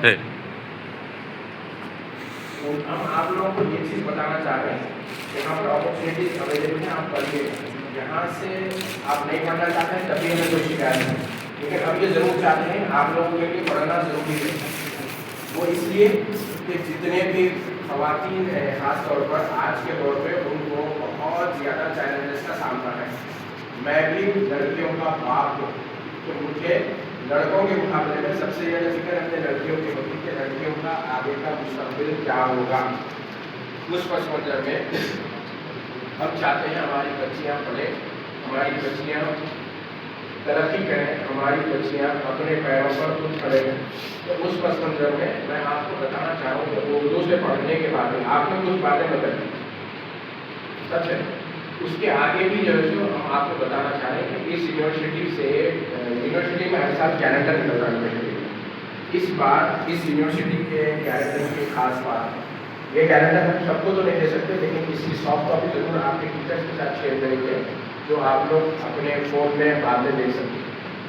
ہے۔ ہم آپ لوگوں کو یہ چیز بتانا چاہ رہے ہیں کہ یہاں پر اپرچونیٹیز اویلیبل ہیں، آپ پڑھیے، یہاں سے آپ نہیں پڑھنا چاہتے ہیں تبھی ہمیں کوئی شکایت نہیں، لیکن اب یہ ضرور چاہتے ہیں آپ لوگوں کے لیے پڑھنا ضروری ہے۔ وہ اس لیے کہ جتنے بھی خواتین ہیں خاص طور پر آج کے دور پہ ان کو بہت زیادہ چیلنجز کا سامنا ہے۔ میں بھی لڑکیوں کا باپ ہوں تو مجھے لڑکوں کے مقابلے میں سب سے زیادہ فکر اپنے لڑکیوں کی ہوتی کہ لڑکیوں کا آگے کا مستقبل کیا ہوگا۔ اس پس منظر میں ہم چاہتے ہیں ہماری بچیاں پڑھیں، ہماری بچیاں ترقی کریں، ہماری بچیاں اپنے پیروں پر خود کھڑے ہیں۔ تو اس پس منظر میں میں آپ کو بتانا چاہوں کہ اردو سے پڑھنے کے بعد آپ نے کچھ باتیں بتائی سچ ہے، اس کے آگے بھی جو ہے سو ہم آپ کو بتانا چاہ رہے ہیں کہ اس یونیورسٹی سے یونیورسٹی میں ہر سال کیلنڈر نکلتا ہے یونیورسٹی میں۔ اس بار اس یونیورسٹی کے کیلنڈر کی خاص بات ہے، یہ کیلنڈر ہم سب کو تو نہیں دے سکتے لیکن اس کی سافٹ کاپی ضرور آپ کے ٹیچرس کے ساتھ شیئر کریں گے جو آپ لوگ اپنے فون میں بعد میں دیکھ سکتے ہیں۔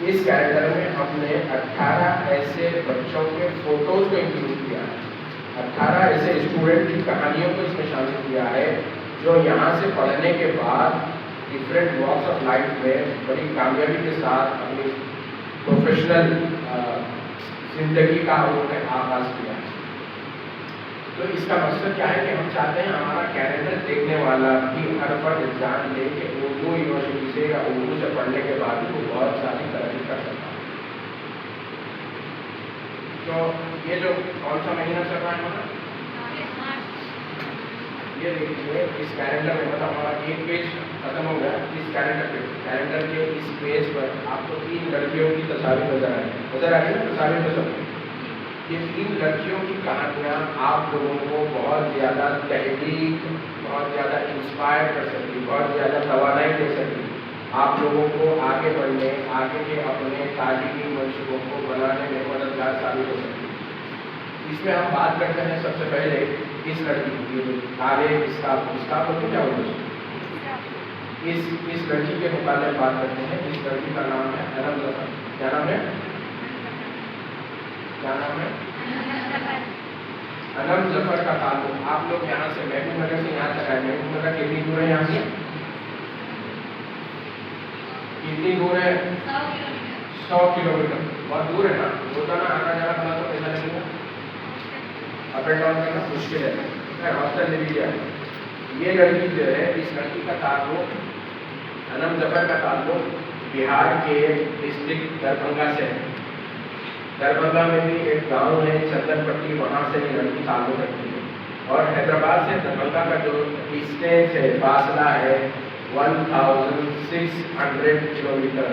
اس کیلنڈر میں ہم نے 18 ایسے بچوں کے فوٹوز کو انکلوڈ کیا ہے، 18 ایسے اسٹوڈنٹ کی کہانیوں کو اس میں شامل کیا ہے جو یہاں سے پڑھنے کے بعد ڈفرینٹ واکس آف لائف میں بڑی کامیابی کے ساتھ اپنی پروفیشنل زندگی کا انہوں نے آغاز کیا ہے۔ تو اس کا مقصد کیا ہے کہ ہم چاہتے ہیں ہمارا کیلنڈر دیکھنے والا بھی ہر فرد جان لے کہ اردو یونیورسٹی سے یا اردو سے پڑھنے کے بعد بھی وہ بہت ساری ترقی کر سکتا ہے۔ تو یہ جو کون سا مہینہ چل رہا ہے ہمارا، یہ دیکھیے اس کیلنڈر میں مطلب ہمارا ایک پیج ختم ہو گیا، اس کیلنڈر کے اس پیج پر آپ کو 3 لڑکیوں کی تصاویر نظر آ رہی ہے نا، تصاویر تو سب یہ 3 لڑکیوں کی کہانیاں آپ لوگوں کو بہت زیادہ تحریک، بہت زیادہ انسپائر کر سکتی، بہت زیادہ توانائی دے سکتی، آپ لوگوں کو آگے بڑھنے، آگے کے اپنے تعلیمی منصوبوں کو بنانے میں مددگار ثابت ہو سکتی۔ اس میں ہم بات کرتے ہیں سب سے پہلے اس لڑکی کی آگے اسٹاف کو کیا ہوگا، اس لڑکی کے متعلق بات کرتے ہیں۔ اس لڑکی کا نام ہے انم ظفر۔ کیا نام ہے؟ کیا نام ہے؟ انم ظفر کا تعلق، آپ لوگ یہاں سے محبوب نگر سے یہاں تک آئے، محبوب نگر کتنی دور ہے یہاں سے؟ کتنی دور ہے؟ 100 کلومیٹر، بہت دور ہے نا، روزانہ آنا جانا بنا تو کیسا لگے گا؟ اپ اینڈ ڈاؤن کرنا مشکل ہے، ہاسٹل لے لیجیے۔ یہ لڑکی جو ہے، اس لڑکی کا تعلق، انم ظفر کا تعلق بہار کے ڈسٹرکٹ دربھنگا سے ہے۔ دربھنگا میں بھی ایک گاؤں ہے چندن پٹی، وہاں سے یہ لڑکی تعلق رکھتی ہے، اور حیدرآباد سے دربھنگا کا جو ڈسٹینس ہے، فاصلہ ہے 1600 کلومیٹر۔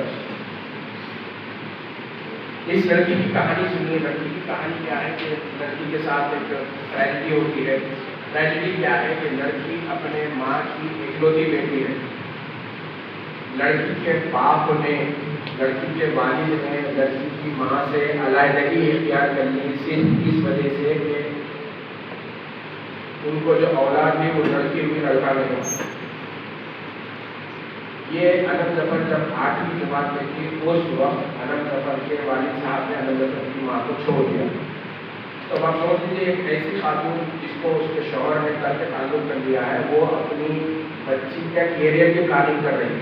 اس لڑکی کی کہانی سنیے۔ لڑکی کی کہانی کیا ہے کہ لڑکی کے ساتھ ایک ٹریجڈی ہوتی ہے۔ ٹریجڈی کیا ہے کہ لڑکی اپنے ماں کی اکلوتی بیٹی ہے۔ لڑکی کے باپ نے، لڑکی کے والد نے لڑکی کی ماں سے علیحدگی اختیار کر لی، صرف اس وجہ سے کہ ان کو جو اولاد بھی وہ لڑکی ہوئی، لڑکا نہیں ہوا۔ یہ انم ظفر جب 8ویں جماعت میں تھی، اس وقت انم ظفر کے والد صاحب نے انم ظفر کی ماں کو چھوڑ دیا۔ تو آپ سوچ لیجیے ایک ایسی خاتون جس کو اس کے شوہر نے کر کے تعلق کر دیا ہے، وہ اپنی بچی کا کیریئر کی پلاننگ کر رہی ہے۔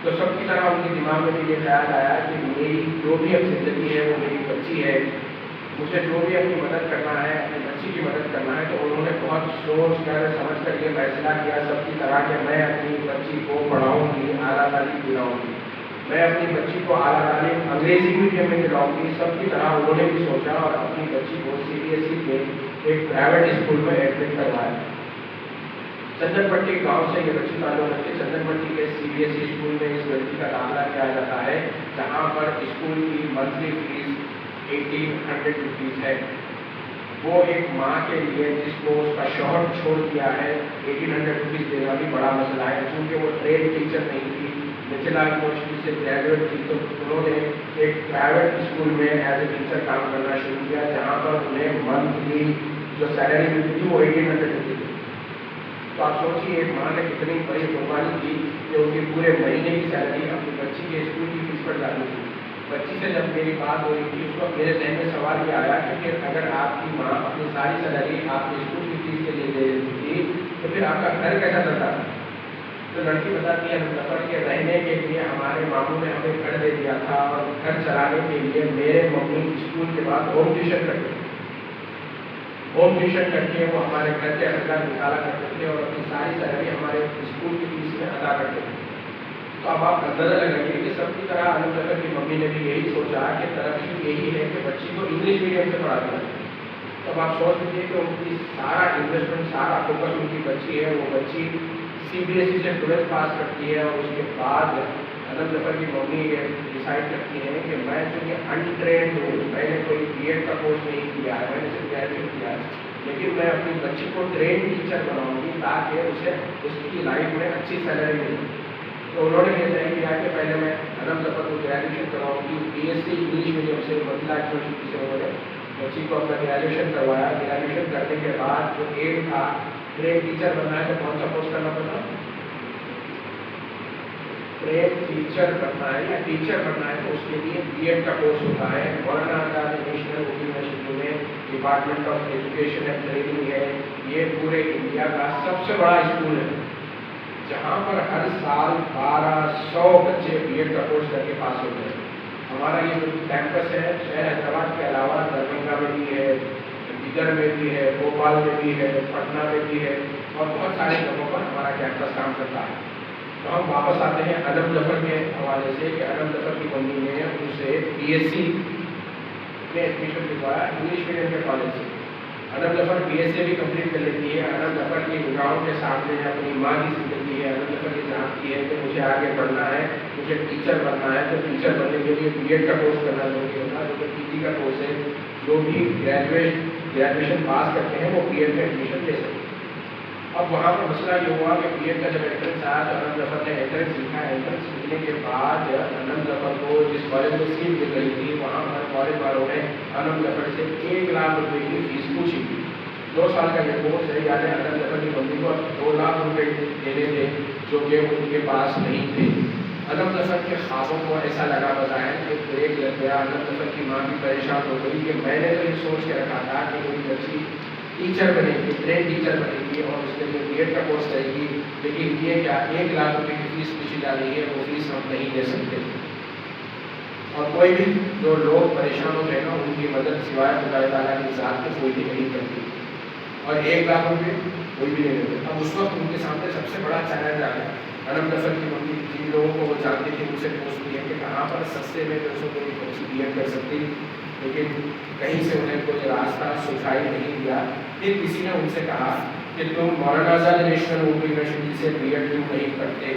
تو سب کی طرح ان کے دماغ میں بھی یہ خیال آیا کہ میری جو بھی اب زندگی ہے وہ میری بچی ہے، مجھے جو بھی اپنی مدد کرنا ہے، اپنی بچی کی مدد کرنا ہے۔ تو انہوں نے بہت سوچ کر سمجھ کر یہ فیصلہ کیا سب کی طرح کہ میں اپنی بچی کو پڑھاؤں گی، اعلیٰ تعلیم دلاؤں گی، میں اپنی بچی کو اعلیٰ تعلیم انگریزی میڈیم میں دلاؤں گی۔ سب کی طرح انہوں نے بھی سوچا اور اپنی بچی کو CBSE کے ایک پرائیویٹ اسکول میں ایڈمٹ کروایا۔ چندن پٹی گاؤں سے یہ بچی تعلق رکھتے، چندن پٹی کے CBSE اسکول میں اس لڑکی کا داخلہ کیا جاتا ہے، جہاں پر اسکول کی منتھلی فیس 1800 روپیز ہے۔ وہ ایک ماں کے لیے جس کو اس کا شوہر چھوڑ دیا ہے، 1800 روپیز دینا بھی بڑا مسئلہ ہے۔ چونکہ وہ ٹرینڈ ٹیچر نہیں تھی، متھلا یونیورسٹی سے گریجویٹ تھی، تو انہوں نے ایک پرائیویٹ اسکول میں ایز اے ٹیچر کام کرنا شروع کیا، جہاں پر انہیں منتھلی جو سیلری ملتی تھی وہ 1800 روپیز تھی۔ تو آپ سوچیے ایک ماں نے کتنی بڑی قربانی کی کہ ان کی پورے مہینے کی سیلری اپنی بچی کے اسکول کی فیس پر ڈالی تھی۔ بچی سے جب میری بات ہو رہی تھی اس وقت میرے ذہن میں سوال یہ آیا کہ پھر اگر آپ کی ماں اپنی ساری سیلری آپ کے اسکول کی فیس کے لیے دے دیتی تھی تو پھر آپ کا گھر کیسا چلتا تھا؟ تو لڑکی بتاتی ہے نفر کے رہنے کے لیے ہمارے ماموں نے ہمیں گھر دے دیا تھا اور گھر چلانے کے لیے میرے ممی اسکول کے بعد ہوم ٹیوشن کرتے تھے. ہوم ٹیوشن کر کے وہ ہمارے گھر کے اخراجات نکالا کرتے تھے اور اپنی ساری سیلری ہمارے اسکول کی فیس میں ادا کرتے تھے. تو اب آپ اندازہ لگائیے کہ سب کی طرح علم ظفر کی ممی نے بھی یہی سوچا کہ ترقی یہی ہے کہ بچی کو انگلش میڈیم سے پڑھا دیا. تب آپ سوچ لیجیے کہ ان کی سارا انویسٹمنٹ سارا فوکس ان کی بچی ہے. وہ بچی CBSE سے 12th پاس کرتی ہے اور اس کے بعد علم ظفر کی ممی یہ ڈیسائڈ کرتی ہیں کہ میں چونکہ انٹرینڈ ہوں, میں نے کوئی B.Ed کا کورس نہیں کیا ہے, میں نے صرف گریجویٹ کیا ہے, لیکن میں اپنی بچی کو ٹرین ٹیچر بناؤں گی تاکہ اسے اس کی لائف میں اچھی سیلری ملے. تو انہوں نے یہ طے کیا کہ پہلے میں علم ظفر کو گریجویشن کرواؤں گی. BSc انگلش میڈیم سے مزلا یونیورسٹی سے انہوں نے بچی کو اپنا گریجویشن کروایا. گریجویشن کرنے کے بعد جو ایڈ تھا ٹرین ٹیچر بننا ہے تو کون سا کورس کرنا پڑتا؟ ٹرین ٹیچر بننا ہے یا ٹیچر بننا ہے تو اس کے لیے B.Ed کا کورس ہوتا ہے. مولانا آزاد نیشنل اردو یونیورسٹی میں department of education and training ہے. یہ پورے انڈیا کا سب سے بڑا اسکول ہے جہاں پر ہر سال 1200 بچے B.Ed کا کورس کر کے پاس ہوتے ہیں. ہمارا یہ جو کیمپس ہے شہر حیدرآباد کے علاوہ دربھنگا میں بھی ہے, دیگر میں بھی ہے, بھوپال میں بھی ہے, پٹنہ میں بھی ہے اور بہت سارے جگہوں پر ہمارا کیمپس کام کرتا ہے. تو ہم واپس آتے ہیں علم ظفر کے حوالے سے کہ علم ظفر کی ممی نے ان سے BSc میں ایڈمیشن دلوایا انگلش میڈیم کے کالج سے. علم ظفر BSc بھی کمپلیٹ کر لیتی ہے. علم ظفر کی نگاہوں کے سامنے اپنی ماں کی زندگی ہے. علم ظفر یہ جانتی ہے کہ مجھے آگے بڑھنا ہے, مجھے ٹیچر بننا ہے, تو ٹیچر بننے کے لیے B.Ed کا کورس کرنا ضروری ہوتا ہے, جو کہ PG کا کورس ہے. جو بھی گریجویشن پاس کرتے ہیں وہ B.Ed میں ایڈمیشن لے سکتے ہیں. اب وہاں پر مسئلہ یہ ہوا کہ B.Ed کا جب انٹرنس آیا تو علم ظفر نے انٹرنس لکھا. انٹرنس لکھنے کے بعد علم ظفر کو جس کالج میں سیٹ مل رہی تھی وہاں پر کالج والوں نے علم ظفر سے 1 لاکھ روپے کی فیس پوچھی تھی. 2 سال کا یہ کورس ہے, یعنی علم ظفر کی ممی کو 2 لاکھ روپے دینے تھے جو کہ ان کے پاس نہیں تھے. علم ظفر کے خوابوں کو ایسا لگا بظاہر کہ بریک لگ گیا. علم ظفر کی ماں بھی پریشان ہو گئی کہ میں نے تو یہ سوچ کے رکھا تھا کہ میری بچی ٹیچر بنے گی, ٹرین ٹیچر بنے گی اور اس کے لیے B.Ed کا کورس کرے گی, لیکن یہ کیا 1 لاکھ روپے کی فیس پوچھی جا رہی ہے, وہ فیس ہم نہیں دے سکتے. اور کوئی بھی جو لوگ پریشان ہوتے ہیں نا ان کی مدد سوائے خدا تعالیٰ کی ذات کے کوئی بھی نہیں کرتی, اور 1 لاکھ روپے کوئی بھی نہیں دیتے. اب اس وقت ان کے سامنے سب سے بڑا چیلنج آ گیا. علم ظفر کی ممی جن لوگوں کو وہ جانتی تھی ان سے پوچھتی ہے کہ کہاں پر سستے میں جو سو کوئی B.Ed کر سکتی, لیکن کہیں سے انہیں کوئی راستہ سکھائی نہیں دیا. پھر کسی نے ان سے کہا کہ تم مولانا آزاد نیشنل اردو یونیورسٹی سے B.Ed کیوں نہیں کرتے.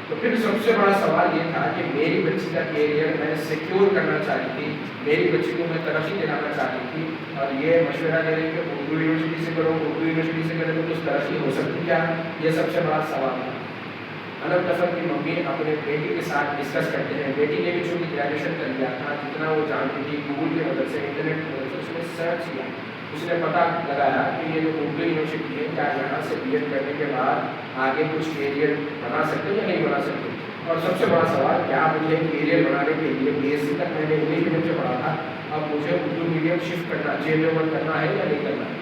تو پھر سب سے بڑا سوال یہ تھا کہ میری بچی کا کیریئر میں سیکیور کرنا چاہتی تھی, میری بچی کو میں ترقی دلانا چاہتی تھی, اور یہ مشورہ دے رہے کہ اردو یونیورسٹی سے کرو, اردو یونیورسٹی سے کرے تو کچھ ترقی ہو سکتی کیا, یہ سب سے بڑا سوال تھا. علم ظفر کی ممی اپنے بیٹی کے ساتھ ڈسکس کرتے ہیں. بیٹی نے بھی چونکہ گریجویشن کر لیا تھا, جتنا وہ جانتی تھی گوگل کی مدد سے, انٹرنیٹ کی مدد سے اس نے سرچ کیا. اس نے پتہ لگایا کہ یہ جو اردو یونیورسٹی ہے کیا یہاں سے B.Ed کرنے کے بعد آگے کچھ کیریئر بنا سکتے یا نہیں بنا سکتے. اور سب سے بڑا سوال, کیا مجھے کیریئر بنانے کے لیے BSc تک میں نے انگلش میڈیم سے پڑھا تھا, اب مجھے اردو میڈیم شفٹ کرنا, چینج اوور کرنا ہے یا نہیں کرنا ہے.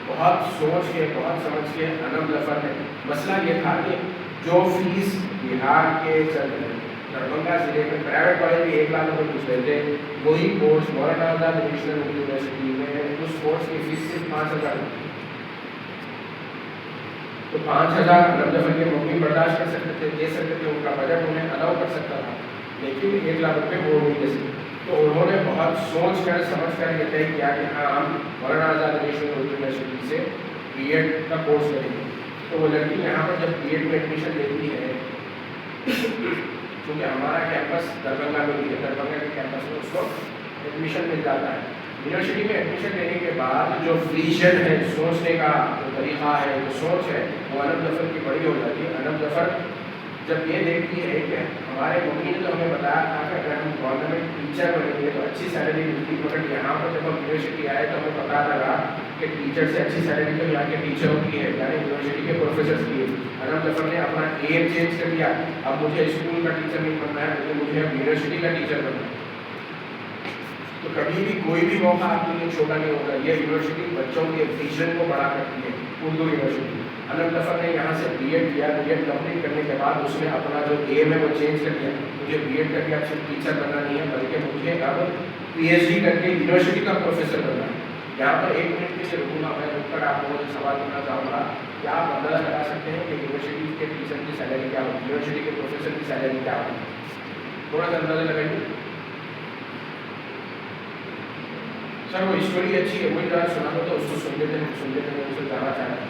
بہت سوچ کے بہت سمجھ کے علم ظفر نے, مسئلہ یہ تھا کہ جو فیس بہار کے دربھنگا ضلع میں پرائیویٹ کالج میں 1 لاکھ روپے پوچھ رہے تھے, وہی course Maulana Azad national Urdu university میں اس کورس کی فیس صرف 5,000 روپے. تو 5,000 علم ظفر کی ممی برداشت کر سکتے تھے, دے سکتے تھے, ان کا بجٹ انہیں الاؤ کر سکتا تھا, لیکن 1 لاکھ روپے وہ نہیں دے سکتے. تو انہوں نے بہت سوچ کر سمجھ کر یہ طے کیا کہ ہاں ہم مولانا آزاد نیشنل اردو یونیورسٹی سے B.Ed کا کورس کریں گے. تو وہ لڑکی یہاں پر جب B.Ed میں ایڈمیشن لیتی ہے, کیونکہ ہمارا کیمپس دربھنگا میں بھی ہے, دربھنگا کے کیمپس میں اس کو ایڈمیشن مل جاتا ہے. یونیورسٹی میں ایڈمیشن لینے کے بعد جو ویژن ہے, سوچنے کا جو طریقہ ہے, جو سوچ ہے, وہ علم ظفر کی بڑی ہو جاتی ہے. علم ظفر جب یہ دیکھتی ہے کہ ہمارے ممی نے تو ہمیں بتایا تھا کہ اگر ہم گورنمنٹ टीचर बनेंगे तो अच्छी सैलरी मिलती, मगर यहाँ पर जब हम यूनिवर्सिटी आए तो हमें पता लगा कि टीचर से अच्छी सैलरी तो यहाँ के टीचरों की है, यानी यूनिवर्सिटी के प्रोफेसर की है। अनम जफर ने अपना एम चेंज कर दिया, अब मुझे स्कूल का टीचर नहीं बनना है, मुझे अब यूनिवर्सिटी का टीचर बनना है। तो कभी भी कोई भी मौका आपके लिए छोटा नहीं होगा। ये यूनिवर्सिटी बच्चों के विजन को बड़ा करती है, उर्दू यूनिवर्सिटी। अनम जफर ने यहाँ से बीएड किया, बीएड कंप्लीट करने के बाद उसने अपना जो एम है वो चेंज कर दिया, मुझे बीएड करके अब सिर्फ टीचर बनना नहीं है, बल्कि मुझे अब पीएचडी करके यूनिवर्सिटी का प्रोफेसर बनना है। यहाँ पर 1 मिनट के लिए रुकूंगा, मैं रुककर आप लोगों से सवाल करना चाहूँगा, क्या आप अंदाजा लगा सकते हैं कि यूनिवर्सिटी के टीचर की सैलरी क्या होगी, यूनिवर्सिटी के प्रोफेसर की सैलरी क्या होगी? थोड़ा सा अंदाजा लगाइए। सर वो स्टोरी अच्छी है, वही जरा सुना दो तो उसको सुन लेते हैं, उसे जाना चाहें।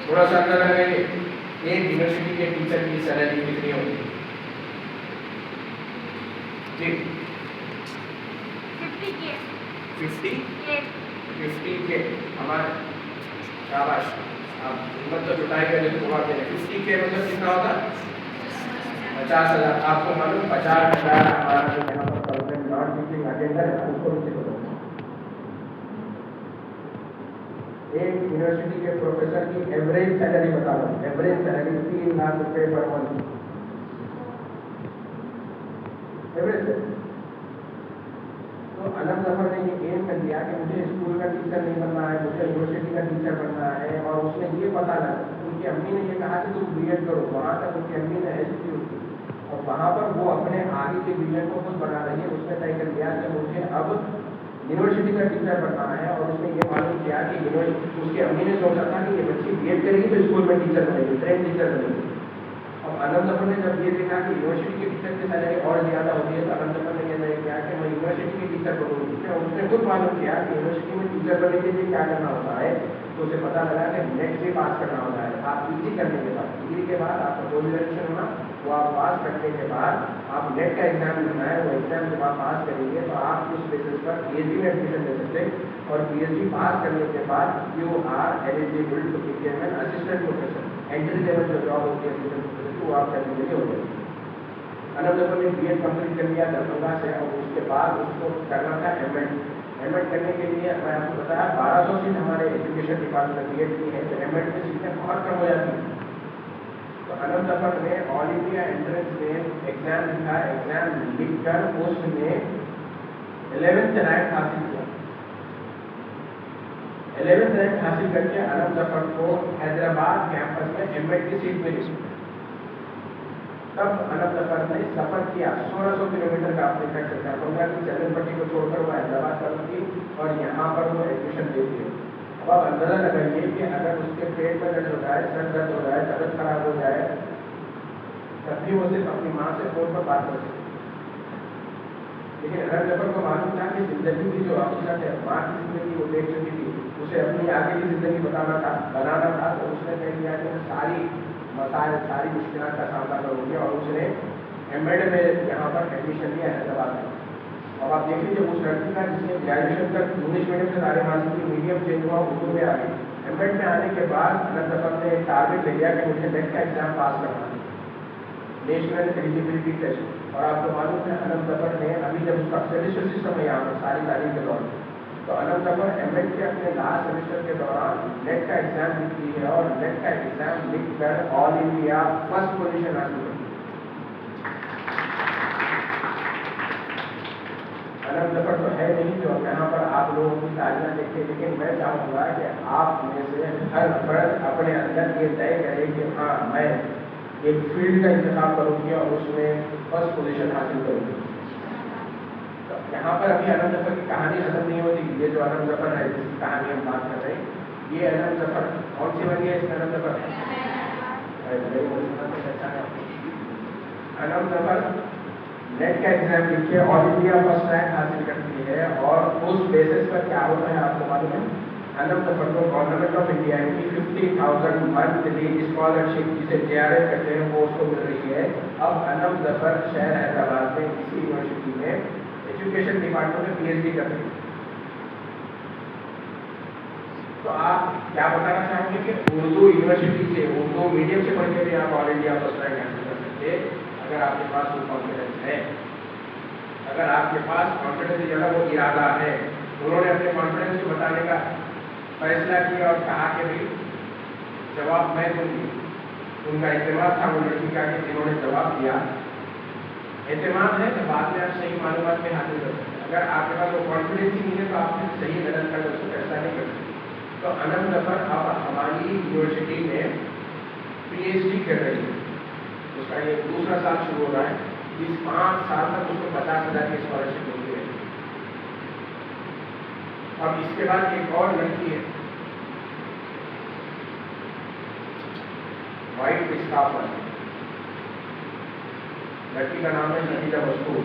थोड़ा सा अंदाजा लगाइए, एक यूनिवर्सिटी के टीचर की सैलरी कितनी होगी? ठीक 50K हमारे, शाबाश, आप हिम्मत तो जुटाएंगे लेकिन जवाब दे रहे। 50K मतलब कितना होगा? 50,000। आपको मालूम 50,000 हमारा जो यहाँ पर परसेंट नॉन टीचिंग अटेंडर है उसको नीचे करो। एक यूनिवर्सिटी के प्रोफेसर की एवरेज सैलरी बता दो, एवरेज सैलरी 3 लाख रुपए पर मंथ, एवरेज। तो अनम जफर ने ये एम कर दिया कि मुझे स्कूल का टीचर नहीं बनना है, मुझे यूनिवर्सिटी का टीचर बनना है, और उसने ये पता लगा, उनकी अम्मी ने ये कहा कि तुम बीएड करो, वहाँ तक उनकी अम्मी ने हेल्प की उसकी, और वहाँ पर वो अपने आगे के विजन को खुद बना रही है। उसने तय कर दिया कि मुझे अब यूनिवर्सिटी का टीचर बनना है, और उसने ये मालूम किया कि उसकी अम्मी ने सोचा था कि ये बच्ची बीएड करेगी तो स्कूल में टीचर बनेगी, ट्रेन टीचर बनेगी। अब अनम जफर ने जब ये देखा कि यूनिवर्सिटी के टीचर की सैलरी और ज़्यादा होती है, तो अनम जफर ने ये तय किया कि मैं यूनिवर्सिटी के टीचर बनूंगी। उसने खुद मालूम किया कि यूनिवर्सिटी में टीचर बनने के लिए क्या करना होता है, तो उसे पता लगा कि नेट से पास करना होता है। आप पीजी करने के बाद, डिग्री के बाद आपका जो ग्रेजुएशन होना वो आप पास करने के बाद आप नेट का एग्जाम देना है, वो एग्जाम जब आप पास करेंगे तो आप उस बेसिस पर पीएचडी में एडमिशन ले सकते हैं, और पीएचडी पास करने के बाद you are eligible to become an assistant professor. Entry level जो जॉब होती है असिस्टेंट प्रोफेसर वो आप करने के लिए हो जाएगी। अनम जफर ने बीएड कंप्लीट कर लिया दरभंगा से, और उसके बाद उसको करना था एमएड। एमएड करने के लिए मैं आपको बताया 1200 सीट हमारे एजुकेशन डिपार्टमेंट में बीएड की है, तो एमएड में सीटें बहुत कम हो जाती हैं। तो अनम जफर ने ऑल इंडिया एंट्रेंस में एग्जाम लिखा, एग्जाम लिखकर उसने 11th रैंक हासिल किया। 11th रैंक हासिल करके अनम जफर को हैदराबाद कैंपस में एमएड की सीट मिली। तब अनम जफर ने सफर किया 1600 किलोमीटर का, आपने कर सकते हैं दरभंगा की चंदनपट्टी को छोड़कर वो हैदराबाद तक की, और यहाँ पर वो एडमिशन लेती है। अब आप अंदाजा लगाइए कि अगर उसके पेट में दर्द हो जाए, सर दर्द हो जाए, तबियत खराब हो जाए, तब भी वो सिर्फ अपनी माँ से फोन पर बात कर सकती है। लेकिन अनम जफर को मालूम था कि जिंदगी की जो हकीकत है, माँ की जिंदगी वो देख चुकी थी, उसे अपनी आगे की जिंदगी बनाना था। तो उसने कह दिया कि सारी मसाइल, सारी मुश्किलात का सामना करूँगी, और उसने एमएड में यहाँ पर एडमिशन लिया हैदराबाद में। अब आप देख लीजिए उस लड़की का जिसने ग्रेजुएशन तक इंग्लिश मीडियम से तालीम हासिल की, मीडियम चेंज हुआ, उर्दू में आ गई। एमएड में आने के बाद अनम जफर ने एक टारगेट ले लिया कि मुझे नेट का एग्जाम पास करना है, नेशनल एलिजिबिलिटी टेस्ट। और आपको मालूम है अनम जफर ने अभी जब उसका सेमेस्टर सिस्टम है यहाँ पर सारी तारीख के दौरान, तो अनम जफर एमएड के अपने लास्ट सेमेस्टर के दौरान नेट का एग्जाम लिखती है, और नेट का एग्जाम लिखकर ऑल इंडिया फर्स्ट पोजीशन हासिल की। अनम जफर तो है नहीं जो यहाँ पर आप लोगों की तालियां देखें, लेकिन मैं चाहूँगा कि आप में से हर फर्द अपने अंदर ये तय करे कि हाँ मैं एक फील्ड का इंतखाब करूँगी और उसमें फर्स्ट पोजीशन हासिल करूँगी। तो यहाँ पर अभी अनम जफर की कहानी खत्म नहीं होती। ये जो अनम जफर है जिसकी कहानी हम बात कर रहे हैं, ये अनम जफर कौन सी बनी है? इसमें अनम जफर अनम जफर नेट का एग्जाम लिख के ऑल इंडिया फर्स्ट रैंक हासिल करती है, और उस बेसिस पर क्या होता है आपको मालूम है? अनम जफर को गवर्नमेंट ऑफ इंडिया की 50,000 मंथली स्कॉलरशिप जिसे JRF कहते हैं वो उसको मिल रही है। अब अनम जफर शहर हैदराबाद में इसी यूनिवर्सिटी में एजुकेशन डिपार्टमेंट में पीएचडी कर रही है। तो आप क्या बताना चाहोगे कि उर्दू यूनिवर्सिटी से, उर्दू मीडियम से पढ़ के भी आप ऑल इंडिया फर्स्ट रैंक हासिल कर सकते हैं अगर आपके पास वो कॉन्फिडेंस है। अगर आपके पास कॉन्फिडेंस से ज़्यादा वो इरादा है, उन्होंने अपने कॉन्फिडेंस को बताने का फैसला किया और कहा कि भाई जवाब मैं दूंगी। उनका एतमाद था वो लड़की का कि जिन्होंने जवाब दिया। एतमाद है तो बाद में आप सही मालूमात में हासिल कर सकते हैं। अगर आपके पास वो कॉन्फिडेंस ही नहीं है तो आप सही गलत का उसको फैसला नहीं कर सकते। तो अनम जफर अब हमारी यूनिवर्सिटी में PhD कर रही है, उसका ये दूसरा साल शुरू हो रहा है। इस 5 साल तक उसको 50,000 की स्कॉलरशिप मिलती है। अब इसके बाद एक और लड़की है, वाइट स्काफर, लड़की का नाम है खदीजा मस्तूर।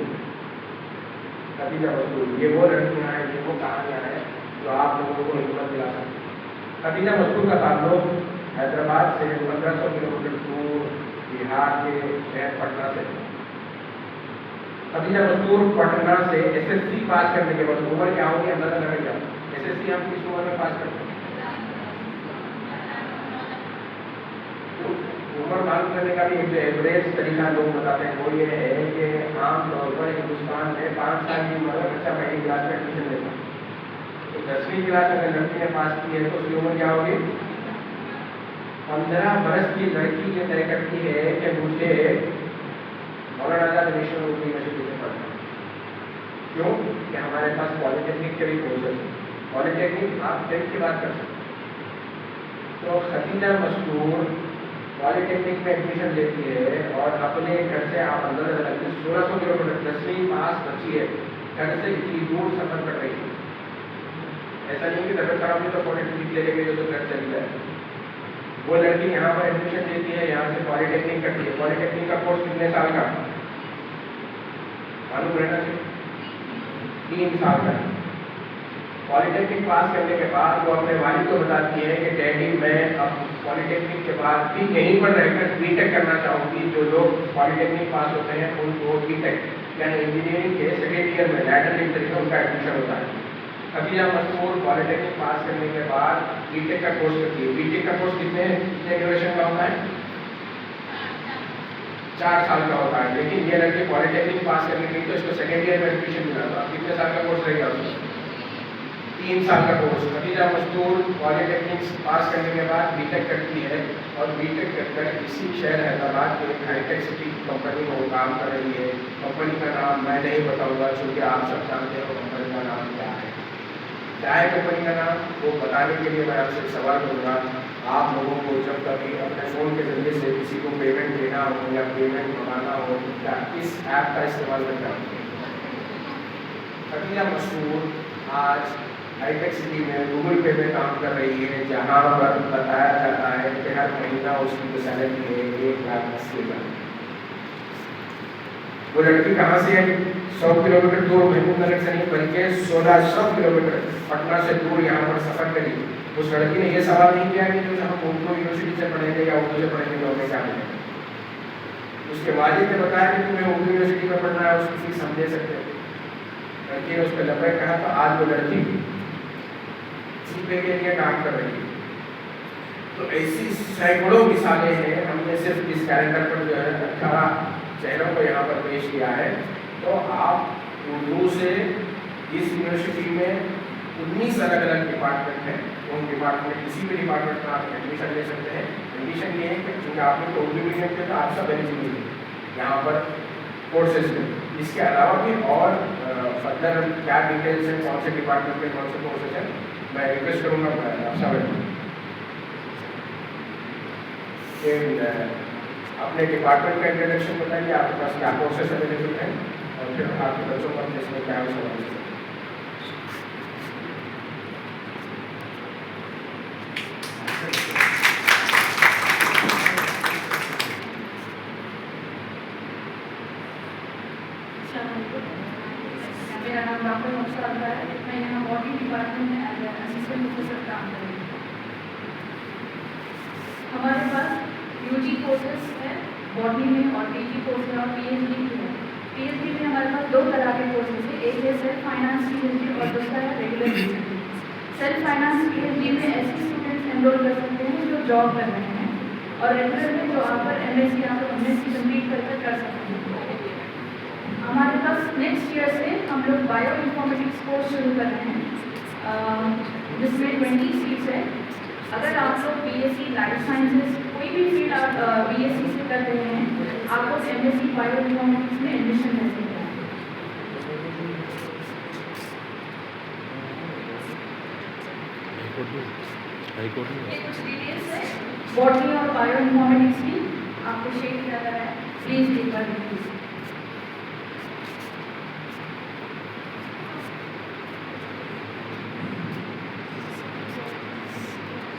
खदीजा मस्तूर, ये वो लड़कियां हैं, ये वो कहानियां हैं जो आप लोगों को हिम्मत दिला सकती हैं। खदीजा मस्तूर का ताल्लुक हैदराबाद से 1500 किलोमीटर दूर बिहार के शहर पटना से। खदीजा मस्तूर पटना से SSC पास करने के बाद, उम्र क्या होगी अंदाजा लगा जाओ, SSC हम किस उम्र में पास करते हैं? उम्र मालूम करने का भी एक जो एवरेज तरीका लोग बताते हैं वो ये है कि आम तौर पर हिंदुस्तान में 5 साल की उम्र में बच्चा पहली क्लास में एडमिशन लेता है। तो 10वीं क्लास अगर लड़की ने पास की है तो उसकी उम्र क्या होगी? 15 बरस की लड़की ये तय करती है कि मुझे मौलाना आजाद नेशनल यूनिवर्सिटी से पढ़ना है। क्यों? कि हमारे पास पॉलिटेक्निक के भी कोर्सेज हैं। पॉलिटेक्निक आप 10th की बात कर सकते हैं। तो खदीजा मस्तूर पॉलिटेक्निक में एडमिशन लेती है और अपने घर से आप अंदर 1600 किलोमीटर 10वीं पास बची है, घर से इतनी दूर सफर कर रही है। ऐसा नहीं कि तबियत खराब हुई तो पॉलिटेक्निक ले गई तो घर चली जाए। वो लड़की यहाँ पर एडमिशन लेती है, यहाँ से पॉलिटेक्निक करती है। पॉलिटेक्निक का कोर्स कितने साल का मालूम रहना चाहिए? 3 साल का। पॉलिटेक्निक पास करने के बाद वो अपने वालिद को बताती है कि डैडी मैं अब पॉलिटेक्निक के बाद भी यहीं पर रहकर बीटेक करना चाहूँगी। जो लोग पॉलिटेक्निक पास होते हैं उनको बीटेक यानी इंजीनियरिंग के 2nd ईयर में लैटरल एंट्री में उनका एडमिशन होता है। खदीजा मस्तूर पॉलिटेक्निक पास करने के बाद बीटेक का कोर्स करती है। बीटेक का कोर्स कितने ड्यूरेशन का होता है? 4 साल का होता है। लेकिन ये लड़की पॉलिटेक्निक पास करने के लिए तो इसको 2nd ईयर में एडमिशन मिला था। कितने साल का कोर्स रहेगा उसका? 3 साल का कोर्स। खदीजा मस्तूर पॉलिटेक्निक पास करने के बाद बीटेक करती है और बीटेक करकर इसी शहर हैदराबाद के एक हाईटेक सिटी कंपनी में वो काम कर रही है। कंपनी का नाम मैं नहीं बताऊंगा क्योंकि आप सब जानते हो कंपनी का नाम क्या है। क्या है कंपनी का नाम वो बताने के लिए मैं आपसे सवाल करूँगा। आप लोगों को जब कभी अपने फ़ोन के जरिए से किसी को पेमेंट देना हो या पेमेंट मंगाना हो क्या इस ऐप का इस्तेमाल करना है? खदीजा मस्तूर आज हाईटेक सिटी में गूगल पे में काम कर रही है, जहाँ पर बताया जाता है कि हर महीना उसकी जो सैलरी है 1,80,000। वो लड़की कहाँ से है? 100 किलोमीटर दूर महबूब नगर से नहीं बल्कि 1600 किलोमीटर पटना से दूर यहाँ पर सफर करी। उस लड़की ने ये सवाल नहीं किया कि जो हम उर्दू यूनिवर्सिटी से पढ़ेंगे या उर्दू से पढ़ेंगे तो हमें क्या मिलेगा। उसके वालिद ने बताया कि तुम्हें उर्दू यूनिवर्सिटी में पढ़ना है, उसकी फीस हम दे सकते हैं। लड़की ने उस पर लब्बैक कहा तो आज वो लड़की सीपे के लिए काम कर रही है। तो ऐसी सैकड़ों मिसालें हैं। हमने सिर्फ इस कैलेंडर पर जो है 18 चेहरों को यहाँ पर पेश किया है। तो आप उर्दू से इस यूनिवर्सिटी में 19 अलग अलग डिपार्टमेंट हैं। उन डिपार्टमेंट किसी भी डिपार्टमेंट में आप एडमिशन ले सकते हैं। एडमिशन ये है कि चूँकि आपने तो उर्दू मीडियम के तो आप सब एलिजिबल हैं यहाँ पर कोर्सेज में। इसके अलावा भी और फर्दर क्या डिटेल्स हैं, कौन से डिपार्टमेंट में कौन से कोर्सेज हैं, मैं रिक्वेस्ट करूँगा आप सब अपने डिपार्टमेंट का इंट्रोडक्शन बताइए, आपके पास क्या कोर्सेज अवेलेबल हैं और फिर आपके बच्चों को इसमें क्या सवाल है। मेरा नाम डॉक्टर मुक्ता है। मैं यहाँ बॉडी डिपार्टमेंट में एज असिस्टेंट प्रोफेसर काम कर रही हूँ। हमारे पास यूजी कोर्सेज है बॉडी में और पीजी कोर्स है और पीएचडी भी है। पीएचडी में हमारे पास 2 तरह के कोर्सेज है, एक है सेल्फ फाइनेंस पीएचडी और दूसरा है regular PhD. Self finance PhD में ऐसे स्टूडेंट्स एनरोल कर सकते हैं जो जॉब कर रहे हैं और रेगुलर में जो आप एमएससी या तो एमएससी कंप्लीट कर सकते हैं। हमारे पास नेक्स्ट ईयर से हम लोग बायो इन्फॉर्मेटिक्स कोर्स शुरू कर रहे हैं, जिसमें 20 सीट्स है। अगर आप लोग बीएससी लाइफ साइंसेज कोई भी फील्ड आप बीएससी से कर रहे हैं, आप लोग एमएससी बायो इन्फॉर्मेटिक्स में एडमिशन ले सकते हैं। ये कुछ डिटेल्स है बॉटनी और बायो इन्फॉर्मेटिक्स की, आपको शेयर किया जा रहा है, प्लीज एक बार देखिए।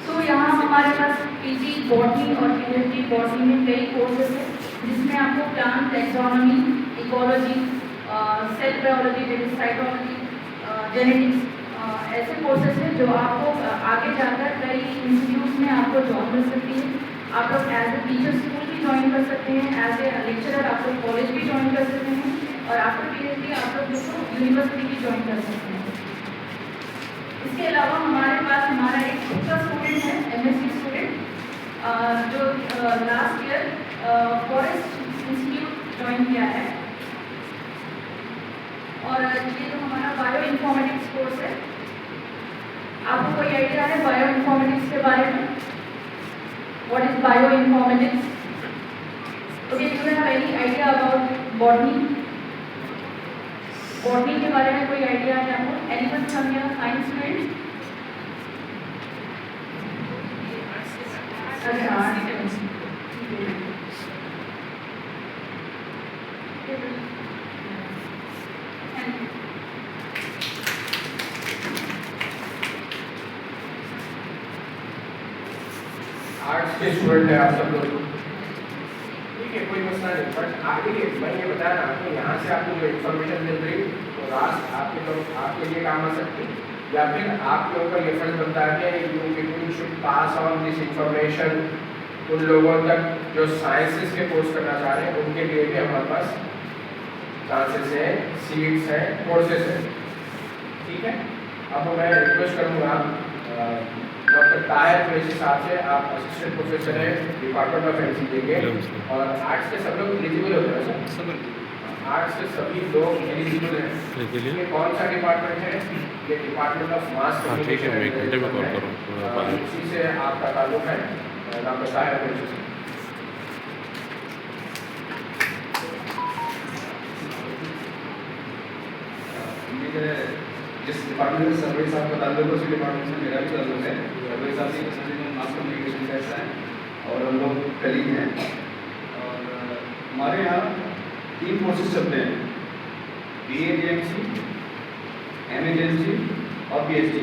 तो यहाँ हमारे पास पीजी बॉटनी और पीएचडी बॉटनी में कई कोर्सेज है, जिसमें आपको plant taxonomy, ecology, cell biology, cytology, genetics, ऐसे कोर्सेज हैं जो आपको आगे जाकर कई इंस्टीट्यूट में आपको जॉब मिल सकती है। आप लोग एज ए टीचर स्कूल भी ज्वाइन कर सकते हैं, एज ए लेक्चरर आप लोग कॉलेज भी ज्वाइन कर सकते हैं, और आफ्टर पीएचडी आप लोग यूनिवर्सिटी भी ज्वाइन कर सकते हैं। इसके अलावा हमारे पास हमारा एक खुद का स्टूडेंट है, एमएससी स्टूडेंट, जो last year forest institute join किया है। और ये जो हमारा बायो इन्फॉर्मेटिक्स कोर्स है, आपको कोई आइडिया है बायो इन्फॉर्मेटिक्स के बारे में? What is bio informatics? Okay, do you have any idea about botany? Botany के बारे में कोई आइडिया है आपको? Anyone from your science field? अच्छा, आर्ट्स के स्टूडेंट है आप सब लोग, ठीक है, कोई मसला नहीं। बट आप देखिए, मैं ये बता रहा हूँ, यहाँ से आपको जो इन्फॉर्मेशन मिल रही तो रात आपके लोग आपके लिए काम आ सकती, या फिर आपके ऊपर ये फर्ज बनता है कि you people should pass on this information उन लोगों तक जो साइंसेस के कोर्स करना चाह रहे हैं, उनके लिए भी हमारे पास चांसेस हैं, सीट्स हैं, कोर्सेस हैं, ठीक है। अब मैं रिक्वेस्ट करूँगा डॉक्टर ताहिर कुरैशी साहब से, आप असिस्टेंट प्रोफेसर हैं डिपार्टमेंट ऑफ एमसीजे के, और आर्ट्स के सब लोग एलिजिबल होते हैं सर? आर्ट्स के सभी लोग एलिजिबल हैं। ये कौन सा डिपार्टमेंट है? ये डिपार्टमेंट ऑफ मास कम्युनिकेशन, इसी से आपका ताल्लुक है डॉक्टर ताहिर कुरैशी से। जिस डिपार्टमेंट से सर्वे साहब का ताल्लुक है, उसी डिपार्टमेंट से मेरा भी ताल्लुक है। सर्वे साहब की कसौटी में मास कम्युनिकेशन का हिस्सा है और हम लोग कलीग हैं। और हमारे यहाँ 3 कोर्सेज चलते हैं, BA-JMC, MA-JMC और PhD।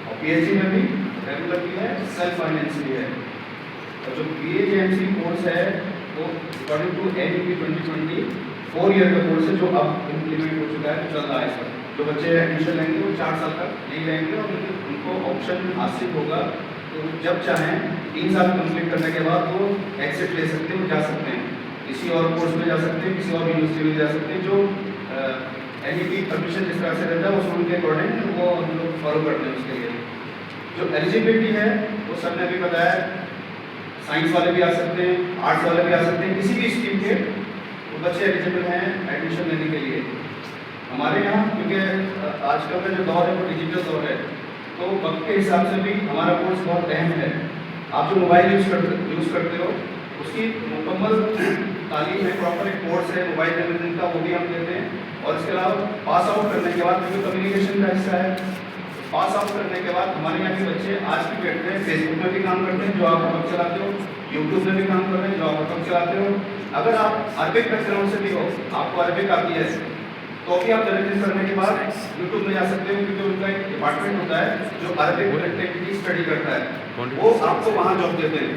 और PhD में भी रेगुलर भी है, सेल्फ फाइनेंस भी है। और जो BA-JMC कोर्स है वो अकॉर्डिंग टू NEP 2020 4 ईयर का कोर्स है, जो अब इम्प्लीमेंट हो चुका है, चल रहा है। इसका जो बच्चे एडमिशन लेंगे वो 4 साल तक नहीं रहेंगे, और उनको ऑप्शन हासिल होगा तो जब चाहें 3 साल कंप्लीट करने के बाद वो एक्सिट ले सकते हैं, वो जा सकते हैं, किसी और कोर्स में जा सकते हैं, किसी और यूनिवर्सिटी में जा सकते हैं। जो NEP परमिशन जिस तरह से रहता है उस रूल के अकॉर्डिंग वो हम लोग फॉलो करते हैं। उसके लिए जो एलिजिबिलिटी है वो सर ने अभी बताया, साइंस वाले भी आ सकते हैं, आर्ट्स वाले भी आ सकते हैं, किसी भी स्ट्रीम के वो बच्चे एलिजिबल हैं एडमिशन लेने के लिए। हमारे यहाँ क्योंकि आजकल का जो दौर है वो डिजिटल दौर है, तो वक्त के हिसाब से भी हमारा कोर्स बहुत अहम है। आप जो मोबाइल यूज़ करते हो उसकी मुकम्मल तालीम है, प्रॉपर एक कोर्स है मोबाइल मैनेजमेंट का, वो भी हम देते हैं। और इसके अलावा पास आउट करने के बाद जो कम्युनिकेशन का हिस्सा है, पास आउट करने के बाद हमारे यहाँ के बच्चे आज की डेट में फेसबुक में भी काम करते हैं, जो आप अकब चलाते हो, यूट्यूब में भी काम कर रहे हैं, जो आप अकब चलाते हो। अगर आप अरबिक बैकग्राउंड से भी हो, आपको अरबिक आती है, तो भी आप रजिस्टर करने के बाद यूट्यूब में जा सकते हो, क्योंकि उनका एक डिपार्टमेंट होता है जो अरबिक कनेक्टिविटी स्टडी करता है, वो आपको वहाँ जॉब देते हैं।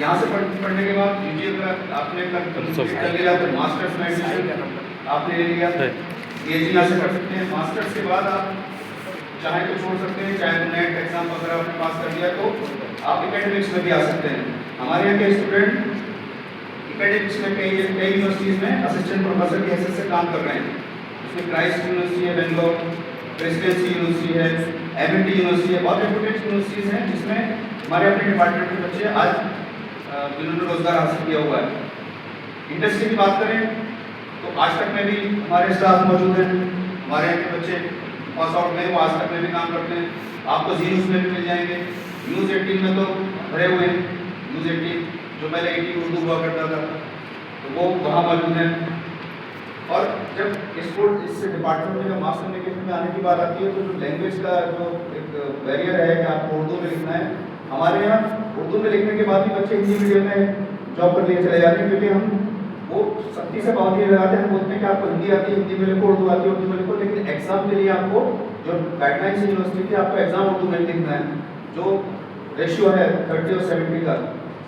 यहाँ से पढ़ने के बाद यूजी अगर आपने कर लिया तो मास्टर्स में एडमिशन आपने ले लिया, PhD यहाँ से कर सकते हैं। मास्टर्स के बाद आप चाहे तो छोड़ सकते हैं, चाहे तो नेट एग्जाम वगैरह आपने पास कर लिया तो आप एकेडमिक्स में भी आ सकते हैं। हमारे यहाँ के स्टूडेंट एकेडमिक्स में कई यूनिवर्सिटीज़ में असिस्टेंट प्रोफेसर की हैसियत से काम कर रहे हैं। उसमें क्राइस्ट यूनिवर्सिटी है बेंगलोर, प्रेसिडेंसी यूनिवर्सिटी है, MIT यूनिवर्सिटी है, बहुत रेपुटेड यूनिवर्सिटीज़ हैं जिसमें हमारे अपने डिपार्टमेंट के बच्चे आज जिन्होंने रोजगार हासिल किया हुआ है। इंडस्ट्री की बात करें तो आज تک میں بھی ہمارے اسٹاف موجود ہیں, ہمارے یہاں کے بچے پاس آؤٹ میں وہ آج تک میں بھی کام کرتے ہیں. آپ کو زی نیوز میں بھی مل جائیں گے. نیوز 18 میں تو بھرے ہوئے ہیں. نیوز 18 جو پہلے 18 اردو ہوا کرتا تھا تو وہ وہاں موجود ہیں. اور جب اس ڈپارٹمنٹ میں ماس کمیونیکیشن میں آنے کی بات آتی ہے تو جو لینگویج کا جو ایک بیریئر ہے کہ آپ کو اردو میں لکھنا ہے, ہمارے یہاں اردو میں لکھنے کے بعد بھی بچے ہندی میڈیم میں جاب پر لیے چلے جاتے ہیں, کیونکہ ہم وہ سختی سے پابندی لگاتے ہیں. ہم بولتے ہیں کہ آپ کو ہندی آتی ہے ہندی میں لکھو, اردو آتی ہے اردو میں لکھو, لیکن ایگزام کے لیے آپ کو جو گائڈ لائنس یونیورسٹی کی آپ کو ایگزام اردو میں لکھنا ہے. جو ریشیو ہے 30 اور 70 کا,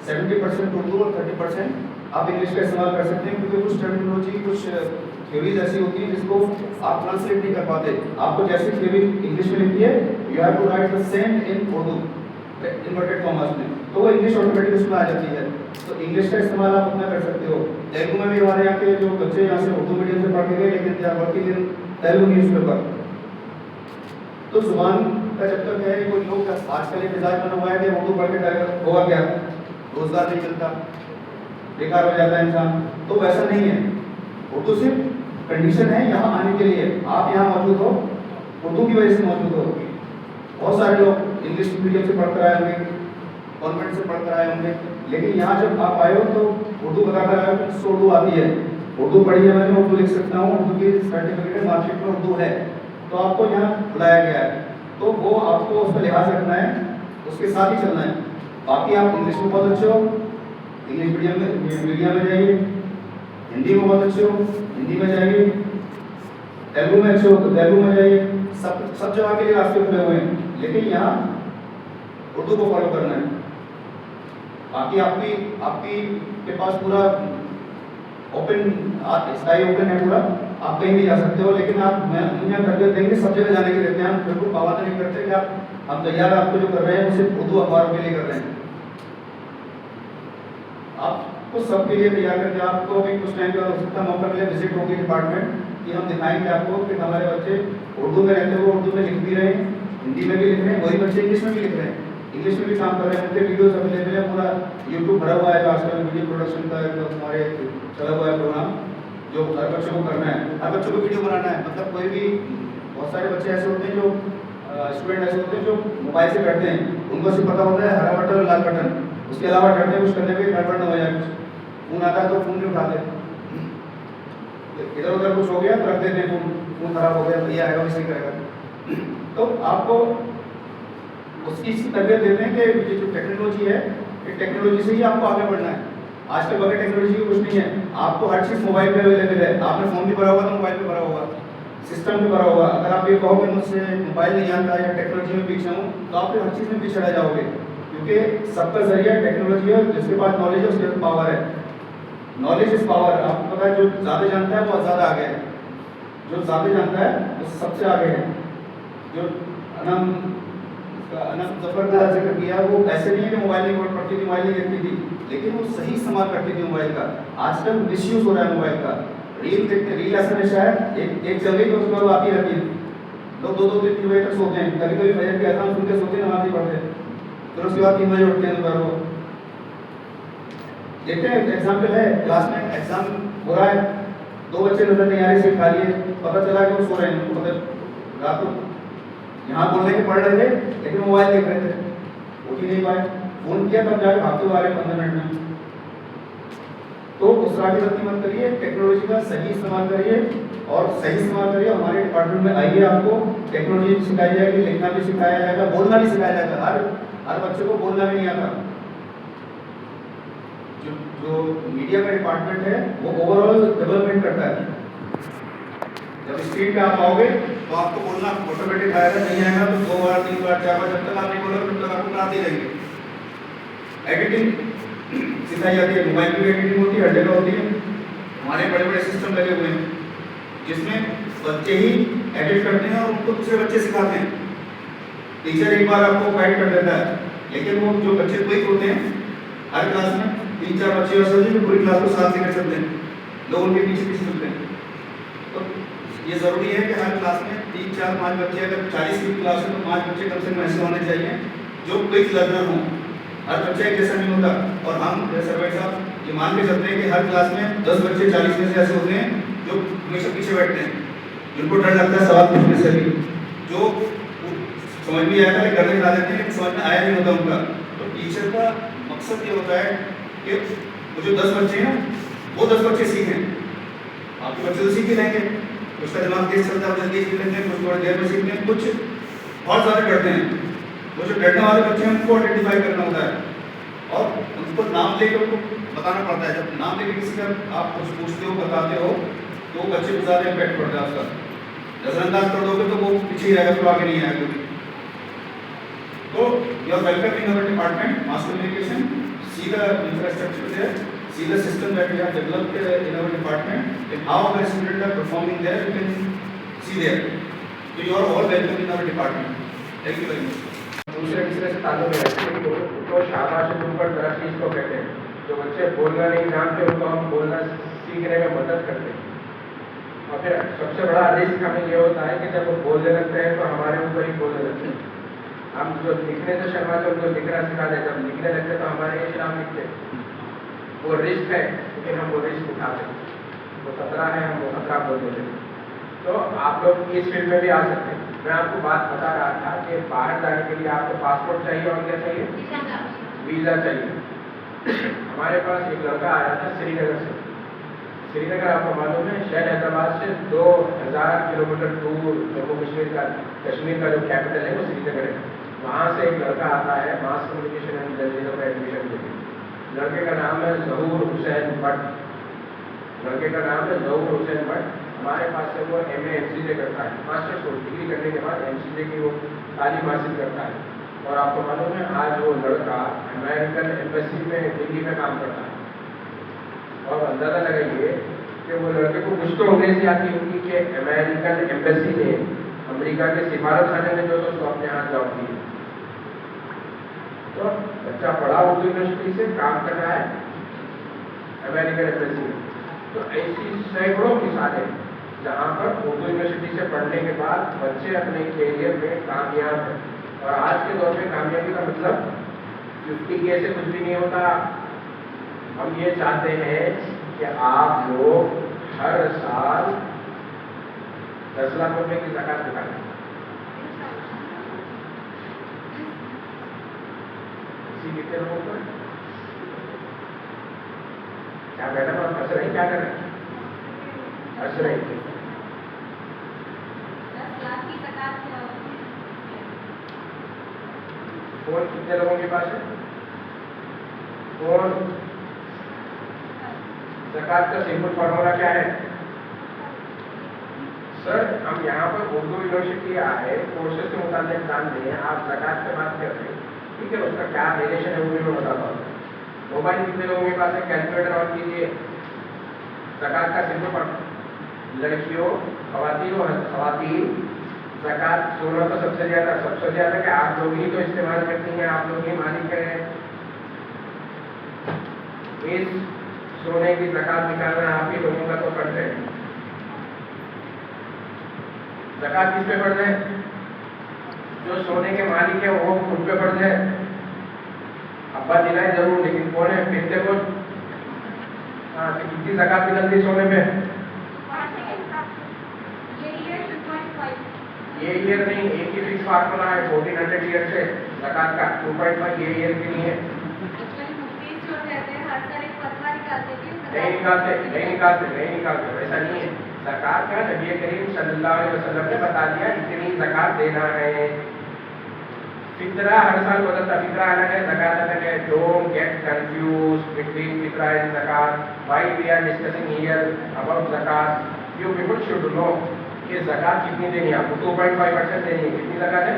70% اردو اور 30% آپ انگلش کا استعمال کر سکتے ہیں, کیونکہ کچھ ٹرمینالوجی کچھ تھیوریز ایسی ہوتی ہیں جس کو آپ ٹرانسلیٹ نہیں کر پاتے. آپ کو جیسی تھیوری انگلش میں لکھی ہے you have to write the same in Urdu inverted commas میں, تو وہ انگلش آٹومیٹک اس میں آ جاتی ہے. تو انگلش کا استعمال آپ اتنا کر سکتے ہو. تیلگو میں بھی ہمارے یہاں کے جو بچے یہاں سے اردو میڈیم سے پڑھ کے گئے لیکن they are working in Telugu newspaper. تو زبان کا جب تک ہے کوئی لوگ آج کل یہ مزاج بنا ہوا ہے کہ اردو پڑھ کے ہوگا کیا, روزگار نہیں ملتا, بیکار ہو جاتا ہے انسان. تو ویسا نہیں ہے. اردو صرف کنڈیشن ہے یہاں آنے کے لیے. آپ یہاں موجود ہو اردو کی وجہ سے موجود ہو. بہت سارے لوگ انگلش میڈیم سے پڑھ کر آئے ہوں گے, کانوینٹ سے پڑھ کر آئے ہوں گے, لیکن یہاں جب آپ آئے ہو تو اردو بتا کر آئے ہو کہ اردو آتی ہے, اردو پڑھی ہے, میں نے اردو لکھ سکتا ہوں, اردو کی سرٹیفکیٹ مارک شیٹ میں اردو ہے, تو آپ کو یہاں بلایا گیا ہے. تو وہ آپ کو اس کا لحاظ رکھنا ہے, اس کے ساتھ ہی چلنا ہے. باقی آپ انگلش میں بہت اچھے ہو, انگلش میڈیم میں جائیے, ہندی میں بہت اچھے ہو, ہندی میں جائیے, تیلگو میں اچھے ہو تو تیلگو میں جائیے. سب جگہ کے لیے راستے کھلے ہوئے ہیں, لیکن یہاں اردو کو فالو کرنا ہے. باقی آپ کے پاس پورا اوپن اسکائی اوپن ہے پورا, آپ کہیں بھی جا سکتے ہو. لیکن آپ یہاں تربیت دیں گے سب جگہ جانے کی دیتے ہیں. ہم بالکل پابند نہیں کرتے کہ ہم تیار آپ کو جو کر رہے ہیں وہ صرف اردو اخباروں کے لیے کر رہے ہیں. آپ کو سب کے لیے تیار کرتے ہیں. آپ کو بھی کچھ ٹائم کا ہو سکتا موقع ملے وزٹ ہوگی ڈپارٹمنٹ کہ ہم دکھائیں گے آپ کو کہ ہمارے بچے اردو میں رہتے ہوئے اردو میں لکھ بھی رہے ہیں, ہندی میں بھی لکھ رہے ہیں, وہی بچے انگلش میں بھی لکھ رہے ہیں, انگلش میں بھی کام کر رہے ہیں. ان کے ویڈیوز اویلیبل ہے, پورا یوٹیوب بھرا ہوا ہے. آج کل ویڈیو پروڈکشن کا جو ہمارے چلا ہوا ہے پروگرام, جو ہر بچوں کو کرنا ہے, ہر بچوں کو ویڈیو بنانا ہے. مطلب کوئی بھی بہت سارے بچے ایسے ہوتے ہیں جو اسٹوڈنٹ ایسے ہوتے ہیں جو موبائل سے کرتے ہیں, ان کو صرف پتہ ہوتا ہے ہرا بٹن اور لال بٹن, اس کے علاوہ ڈرتے ہیں کچھ کرنے میں گڑبڑ نہ ہو جائے. کچھ فون آتا ہے تو فون نہیں اٹھاتے, ادھر ادھر کچھ ہو گیا تو رکھ دیتے ہیں, فون خراب ہو گیا تو یہ آئے گا ویسے ہی کرے گا. تو آپ کو اس کی تربیت دیتے ہیں کہ یہ جو ٹیکنالوجی ہے یہ ٹیکنالوجی سے ہی آپ کو آگے بڑھنا ہے. آج کل بغیر ٹیکنالوجی کی کچھ نہیں ہے. آپ کو ہر چیز موبائل پہ اویلیبل ہے. آپ نے فون بھی بھرا ہوگا تو موبائل پہ بھرا ہوگا, سسٹم پہ بھرا ہوگا. اگر آپ یہ کہو کہ مجھ سے موبائل نہیں آتا یا ٹیکنالوجی میں پیچھے ہوں تو آپ ہر چیز میں پیچھے رہ جاؤ گے, کیونکہ سب کا ذریعہ ٹیکنالوجی ہے. جس کے پاس نالج ہے اس کے پاس پاور ہے. Knowledge is power. آپ کو پتا ہے جو زیادہ جانتا ہے وہ زیادہ آگے ہے, جو زیادہ جانتا ہے وہ سب سے آگے ہے. جو انم ظفر کا ذکر کیا وہ ایسے نہیں ہے کہ موبائل نہیں پڑھتی تھی, موبائل نہیں دیکھتی تھی, لیکن وہ صحیح استعمال کرتی تھی موبائل کا. آج کل مس یوز ہو رہا ہے موبائل کا. ریل دیکھتے, ریل ایسا نشہ ہے ایک چل گئی تو اس کے بعد آتی رہتی ہے. لوگ 2-2-3 بجے تک سوتے ہیں, کبھی کبھی فجر کے اذان سن کے سوتے ہیں, نماز نہیں پڑھتے, پھر اس کے بعد 3 بجے اٹھتے ہیں دوپہر کو. دیکھتے ہیں ایگزامپل ہے, کلاس میں ایگزام ہو رہا ہے, 2 بچے نظر نہیں آ رہے, سیٹ خالی ہے, پتہ چلا کہ وہ سو رہے ہیں. مگر رات کو یہاں بولنے کے پڑھ رہے تھے لیکن موبائل دیکھ رہے تھے, اٹھ ہی نہیں پائے. فون کیا تب جا کے بھاگتے ہوئے آ رہے 15 منٹ میں. تو اس طرح کی غلطی مت کریے, ٹیکنالوجی کا صحیح استعمال کریے اور صحیح استعمال کریے. ہمارے ڈپارٹمنٹ میں آئیے, آپ کو ٹیکنالوجی بھی سکھائی جائے گی, لکھنا بھی سکھایا جائے گا, بولنا بھی سکھایا جائے گا. ہر بچے کو بولنا بھی نہیں آتا. جو میڈیا کا ڈپارٹمنٹ ہے وہ اوور آل ڈیولپمنٹ کرتا ہے. جب اسٹریٹ پہ آپ آؤ گے تو آپ کو بولنا آٹومیٹک آئے گا, نہیں آئے گا تو 2 بار 3 بار 4 بار, جب تک آپ نہیں بولو تب تک آپ کو کراتے رہیں گے. ایڈیٹنگ سکھائی جاتی ہے, موبائل کی ایڈیٹنگ ہوتی ہے, ہر جگہ ہوتی ہے. ہمارے بڑے بڑے سسٹم لگے ہوئے ہیں جس میں بچے ہی ایڈٹ کرتے ہیں اور ان کو دوسرے بچے سکھاتے ہیں. ٹیچر ایک بار آپ کو گائڈ کر دیتا ہے, لیکن وہ جو بچے کوئی ہوتے ہیں ہر کلاس میں 3-4 بچے اور سمجھے جو پوری کلاس کو ساتھ لے کر چلتے ہیں, لوگ ان کے پیچھے پیچھے چلتے ہیں. تو یہ ضروری ہے کہ ہر کلاس میں 3-4-5 بچے, اگر 40 کی کلاس ہے تو 5 بچے کم سے کم ایسے ہونے چاہیے جو کوئک لرنر ہوں. ہر بچہ ایک جیسا نہیں ہوتا. اور ہم سروے صاحب یہ مان کے چلتے ہیں کہ ہر کلاس میں 10 بچے 40 میں سے ایسے ہوتے ہیں जो हमेशा पीछे बैठते हैं, जिनको डर लगता है सवाल पूछने से भी, जो समझ में आया था कि करने ला देते हैं लेकिन समझ में आया नहीं होता उनका। तो टीचर का मकसद ये होता है कि वो जो 10 बच्चे हैं वो 10 बच्चे सीखें। आपके बच्चे तो सीख ही लेंगे, उसका दिमाग तेज चलता है, वो जल्दी सीख लेंगे, कुछ थोड़ी देर में सीख लेंगे, कुछ बहुत सारे डरते हैं। वो जो डरने वाले बच्चे हैं उनको आइडेंटिफाई करना होता है और उनको नाम लेकर उनको बताना पड़ता है। जब नाम लेकर किसी का आप कुछ पूछते हो, बताते हो, तो बच्चे को ज़्यादा इम्पैक्ट पड़ता है उसका। नजरअंदाज कर दोगे तो वो पीछे ही रहेगा, तो आगे नहीं आएगा कभी। तो you are welcome in our department mass communication, see the infrastructure there, see the system that we have developed in our department and how our students are performing there, you can see there. तो you are all welcome in our department. Thank you very much. दूसरे तीसरे से ताल्लुक में रखते हैं तो शाबाश ऊपर तरह चीज़ को कहते हैं। जो बच्चे बोलना नहीं जानते उनको हम बोलना सीखने में मदद करते हैं। और फिर सबसे बड़ा रिस्क हमें ये होता है कि जब वो बोलने लगते हैं तो हमारे ऊपर ही बोलने लगते हैं। हम जो लिखने से शर्माते उनको लिखना सिखा दें, जब लिखने लगते तो हमारे ही खिलाफ लिखते हैं। वो रिस्क है लेकिन हम वो रिस्क उठाते हैं, वो खतरा है, हम वो खतरा बोल देते हैं। तो आप लोग इस फील्ड में भी आ सकते हैं। मैं आपको बात बता रहा था कि बाहर जाने के लिए आपको पासपोर्ट चाहिए और क्या चाहिए? वीज़ा चाहिए। हमारे पास एक लड़का आया था श्रीनगर से। श्रीनगर आपको मालूम है शहर हैदराबाद से 2000 किलोमीटर दूर जम्मू कश्मीर का जो कैपिटल है वो श्रीनगर है। वहाँ से एक लड़का आता है मास कम्युनिकेशन एंड जर्नलिज्म में एडमिशन के लिए। लड़के का नाम है ज़हूर हुसैन भट्ट। लड़के का नाम है ज़हूर हुसैन भट्ट। हमारे पास से वो MA MCJ करता है, मास्टर्स कोर्स डिग्री करने के बाद MCJ की वो तालीम हासिल करता है। और आपको मालूम है आज वो लड़का अमेरिकन एम्बेसी में दिल्ली में काम करता है। और अंदाज़ा लगाइए कि वो लड़के को कुछ तो अंग्रेजी आती होगी कि अमेरिकन एम्बेसी ने अमेरिका के सिफारत खाने में जो उसको अपने हाथ जॉब दी। तो बच्चा पढ़ा उर्दू यूनिवर्सिटी से, काम कर रहा है अमेरिकन एम्बेसी में। तो ऐसी सैकड़ों मिसालें जहाँ पर उर्दू यूनिवर्सिटी से पढ़ने के बाद बच्चे अपने कैरियर में कामयाब हैं। और आज के दौर में कामयाबी का मतलब 50K से कुछ भी नहीं होता। हम ये चाहते हैं कि आप लोग हर साल 10 लाख रुपए की ज़कात निकालें। इसी कितने लोगों को क्या मैडम आप हंस रहे हैं, क्या कर रहे हैं? हंस रहे हैं। 10 लाख की ज़कात फोन कितने लोगों के पास है? फोन। ज़कात का सिंपल फार्मूला क्या है? सर हम यहाँ पर उर्दू यूनिवर्सिटी आए, कोर्सेज के मुताबिक एग्जाम दिए, आप ज़कात पे बात कर रहे हैं, ठीक है? उसका क्या रिलेशन है वो भी मैं बताता हूँ। मोबाइल कितने लोगों के पास है? कैलकुलेटर ऑन कीजिए। ज़कात का सिंपल फार्मूला, लड़कियों, ख़वातीन, ज़कात सोना तो सबसे ज़्यादा कि आप लोग ही तो इस्तेमाल करती हैं, आप लोग ही मालिक हैं। इस सोने की ज़कात निकालना आप ही लोगों का तो फर्ज है। ज़कात किस पे फर्ज है? जो सोने के मालिक है वो उन पे फर्ज है। अब्बा दिलाए जरूर, लेकिन कौन है? फिरते कौन? हाँ, तो कितनी ज़कात निकलती सोने पे? ये ईयर नहीं, एक ही फिक्स फार्मूला है 1400 ईयर से ज़कात का। 2.5 ये ईयर के लिए नहीं निकालते, वैसा नहीं है। ज़कात का नबी करीम सल्लल्लाहु अलैहि वसल्लम ने बता दिया इतनी ज़कात देना है। फितरा हर साल बदलता, फितरा अलग है, ज़कात अलग है। डोंट गेट कंफ्यूज्ड बिटवीन फितरा एंड ज़कात। Why we are discussing here about ज़कात, यू पीपल शुड नो कि ज़कात कितनी देनी है आपको। 2.5% देनी है। कितनी ज़कात है?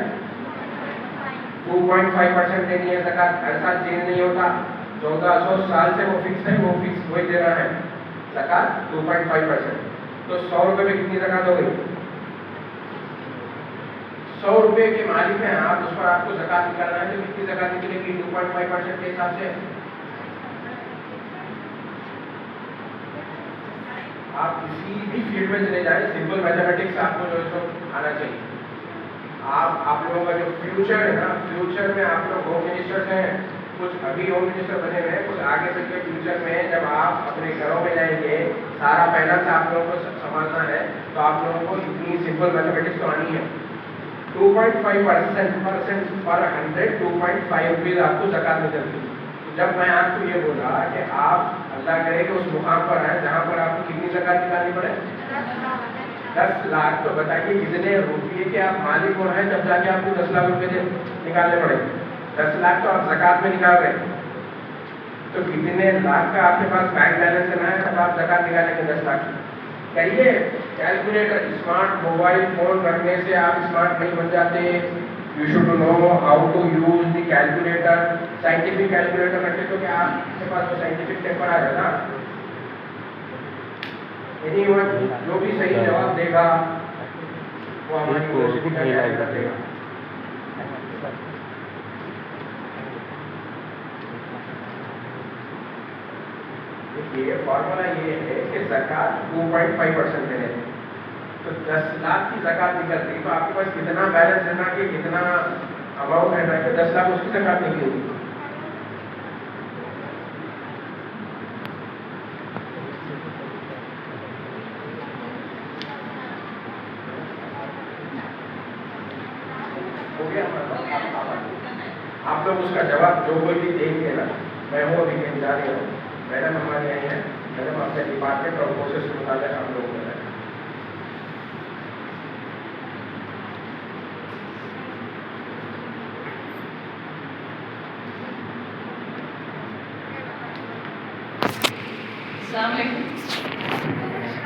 2.5% देनी है ज़कात। हर साल चेंज नहीं होता, 1400 साल से वो फिक्स है, वो फिक्स वही देना है ज़कात 2.5%। तो 100 रुपये में कितनी ज़कात हो गई? 100 रुपये के मालिक हैं आप, उस पर आपको ज़कात निकालना है तो कितनी ज़कात निकलेगी 2.5% के हिसाब से? आप किसी भी फील्ड में चले जाए, सिंपल मैथमेटिक्स आपको जो है सो आना चाहिए। आप लोगों का जो फ्यूचर है ना, फ्यूचर में आप लोग होम मिनिस्टर्स हैं, कुछ अभी होम मिनिस्टर बने हुए हैं, कुछ आगे चल के फ्यूचर में जब आप अपने घरों में जाएंगे, सारा फाइनेंस आप लोगों को संभालना है, तो आप लोगों को इतनी सिंपल मैथमेटिक्स तो आनी है। 2.5% पर 100 2.5 रुपीज़ आपको ज़कात निकलती है। तो जब मैं आपको ये बोला कि आप अल्लाह करे कि उस मुकाम पर हैं जहाँ पर आपको कितनी ज़कात निकालनी पड़े, 10 लाख, तो बताइए कितने रुपये के आप मालिक हो हैं जब जाके आपको 10 लाख रुपये निकालने पड़ेंगे। 10 लाख तो आप ज़कात में निकाल रहे हैं, तो कितने लाख का आपके पास बैंक बैलेंस है ना, तब आप ज़कात निकालेंगे 10 लाख। कहिए कैलकुलेटर, स्मार्ट मोबाइल फ़ोन रखने से आप स्मार्ट नहीं बन जाते। You should know how to use the calculator. Scientific calculator रखे तो क्या आपके पास वो साइंटिफिक पेपर आ जाएगा। एनीवन जो भी सही जवाब देगा वो हमारी यूनिवर्सिटी का जायज़ा कर देगा। देखिए फॉर्मूला ये है कि ज़कात 2.5% देने हैं, तो 10 लाख की ज़कात निकलती है, तो आपके पास कितना बैलेंस रहना कि कितना अमाउंट रहना है, 10 लाख उसकी ज़कात निकली होगी। हो गया आप लोग उसका जवाब जो कोई भी देंगे ना, मैं हूँ अभी कहीं जा रही हूँ, मैडम हमारे आई हैं, मैडम अपने डिपार्टमेंट और कोर्सेज के मुताबिक हम लोग कर रहे हैं।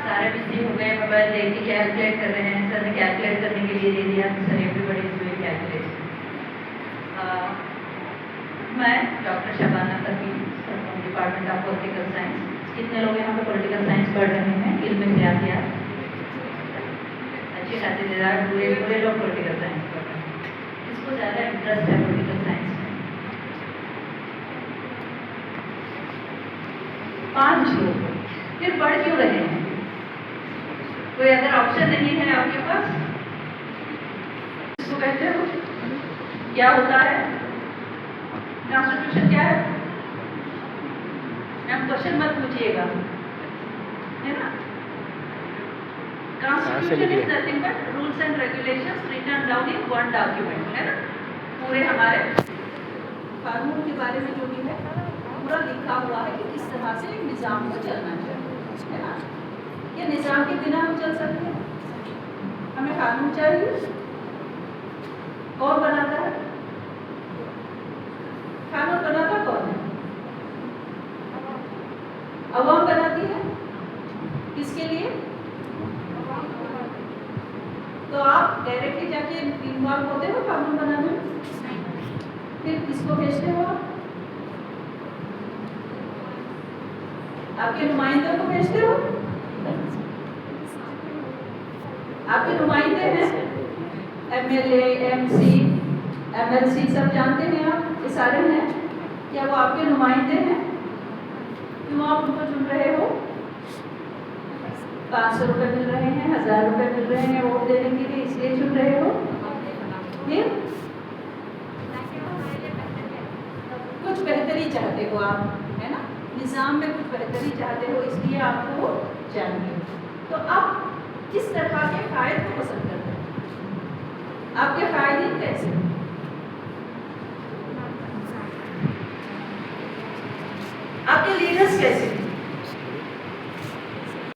सारे बिजी हो गए, मोबाइल देख के कैलकुलेट कर रहे हैं। सर ने कैलकुलेट करने के लिए दे दिया, sir everybody is doing calculation. मैं doctor Shabana Taqi, department of political science. कितने लोग यहाँ पे पॉलिटिकल साइंस पढ़ रहे हैं? इल्म सियासियात अच्छी खासी तादाद, पूरे लोग पॉलिटिकल साइंस पढ़ रहे हैं। किसको ज़्यादा इंटरेस्ट है पॉलिटिकल साइंस में? 5 लोग। फिर पढ़ क्यों रहे हैं? कोई अदर ऑप्शन नहीं है आपके पास? इसको कहते हो क्या होता है? कॉन्स्टिट्यूशन क्या है? मैम क्वेश्चन मत पूछिएगा, है ना? Constitution is nothing but rules and regulations written down in one document, है ना? पूरे हमारे कानून के बारे में जो भी है पूरा लिखा हुआ है कि किस तरह से एक निज़ाम को चलना चाहिए, है ना? ये निज़ाम के बिना हम चल सकते हैं? हमें कानून चाहिए। कौन बनाता है कानून? बनाता कौन है? अवाम बनाती है। किसके लिए? तो आप डायरेक्टली जाके इन्वॉल्व होते हो कानून बनाने में? फिर किसको भेजते हो? आपके नुमाइंदों को भेजते हो? आपके नुमाइंदे हैं, MLA, MC, MLC सब जानते हैं आप, ये सारे हैं। क्या वो आपके नुमाइंदे हैं? क्यों आप उनको चुन रहे हो? 500 रुपये मिल रहे हैं, 1000 रुपये मिल रहे हैं वोट देने के लिए, इसलिए चुन रहे हो? फिर कुछ बेहतरी चाहते हो आप, है ना? निज़ाम में कुछ बेहतरी चाहते हो, इसलिए आपको चाहिए। तो आप किस तरह के कायद को पसंद करते हैं? आपके कायदीन कैसे? आपके लीडर्स कैसे?